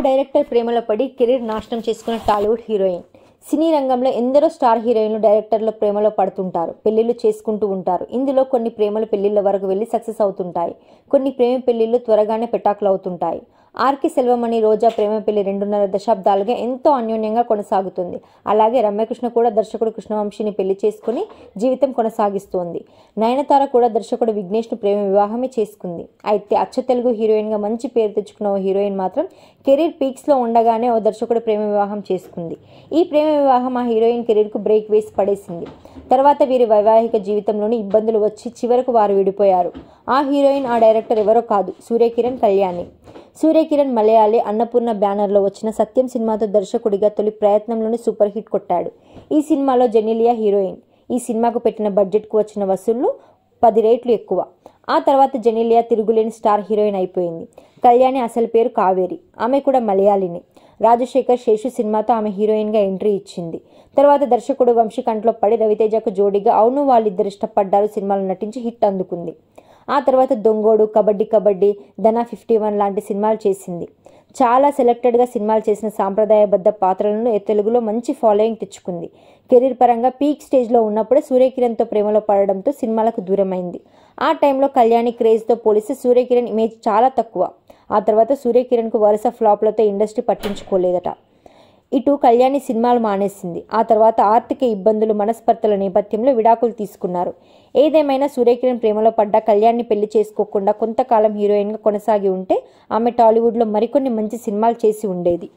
Director ప్రేమలో పడి career నాశనం చేసుకున్న టాలీవుడ్ హీరోయిన్. సినీ రంగంలో ఎందరో స్టార్ హీరోయిన్లు డైరెక్టర్ల ప్రేమలో పడుతుంటారు, పెళ్లిళ్లు చేసుకుంటూ ఉంటారు. ఇందులో కొన్ని ప్రేమలు పెళ్లిళ్ల వరకు వెళ్లి సక్సెస్ అవుతుంటాయి, కొన్ని ప్రేమ పెళ్లిళ్లు త్వరగానే పెటాకులు అవుతుంటాయి. ఆర్కే సెల్వమణి రోజా ప్రేమ పెళ్లి 2.5 దశాబ్దాలుగా ఎంతో అన్యోన్యంగా కొనసాగుతుంది. అలాగే రమ్యకృష్ణ కూడా దర్శకుడు కృష్ణవంశీని పెళ్లి చేసుకుని జీవితం కొనసాగిస్తోంది. నయనతార కూడా దర్శకుడు విఘ్నేష్ను ప్రేమ వివాహమే చేసుకుంది. అయితే అచ్చ తెలుగు హీరోయిన్గా మంచి పేరు తెచ్చుకున్న ఓ హీరోయిన్ మాత్రం కెరీర్ పీక్స్లో ఉండగానే ఓ దర్శకుడు ప్రేమ వివాహం చేసుకుంది. ఈ ప్రేమ వివాహం ఆ హీరోయిన్ కెరీర్కు బ్రేక్ వేసి పడేసింది. తర్వాత వీరి వైవాహిక జీవితంలోని ఇబ్బందులు వచ్చి చివరకు వారు విడిపోయారు. ఆ హీరోయిన్, ఆ డైరెక్టర్ ఎవరో కాదు, సూర్యకిరణ్ కళ్యాణి. సూర్యకిరణ్ మలయాళీ అన్నపూర్ణ బ్యానర్లో వచ్చిన సత్యం సినిమాతో దర్శకుడిగా తొలి ప్రయత్నంలోనే సూపర్ హిట్ కొట్టాడు. ఈ సినిమాలో జెనీలియా హీరోయిన్. ఈ సినిమాకు పెట్టిన బడ్జెట్కు వచ్చిన వసూళ్లు 10 రెట్లు ఎక్కువ. ఆ తర్వాత జెనీలియా తిరుగులేని స్టార్ హీరోయిన్ అయిపోయింది. కళ్యాణి అసలు పేరు కావేరి. ఆమె కూడా మలయాళీనే. రాజశేఖర్ శేషు సినిమాతో ఆమె హీరోయిన్గా ఎంట్రీ ఇచ్చింది. తర్వాత దర్శకుడు వంశీ కంట్లో పడి రవితేజకు జోడీగా అవును వాళ్ళిద్దరు ఇష్టపడ్డారు సినిమాలో నటించి హిట్ అందుకుంది. ఆ తర్వాత దొంగోడు, కబడ్డీ కబడ్డీ, ధనా 51 లాంటి సినిమాలు చేసింది. చాలా సెలెక్టెడ్గా సినిమాలు చేసిన సాంప్రదాయబద్ధ పాత్రలను తెలుగులో మంచి ఫాలోయింగ్ తెచ్చుకుంది. కెరీర్ పరంగా పీక్ స్టేజ్లో ఉన్నప్పుడే సూర్యకిరణ్తో ప్రేమలో పడడంతో సినిమాలకు దూరమైంది. ఆ టైంలో కళ్యాణి క్రేజ్తో పోలిస్తే సూర్యకిరణ్ ఇమేజ్ చాలా తక్కువ. ఆ తర్వాత సూర్యకిరణ్కు వరుస ఫ్లాప్లతో ఇండస్ట్రీ పట్టించుకోలేదట. ఇటు కళ్యాణి సినిమాలు మానేసింది. ఆ తర్వాత ఆర్థిక ఇబ్బందులు, మనస్పర్ధల నేపథ్యంలో విడాకులు తీసుకున్నారు. ఏదేమైనా సూర్యకిరణ్ ప్రేమలో పడ్డ కళ్యాణ్ని పెళ్లి చేసుకోకుండా కొంతకాలం హీరోయిన్గా కొనసాగి ఉంటే ఆమె టాలీవుడ్లో మరికొన్ని మంచి సినిమాలు చేసి ఉండేది.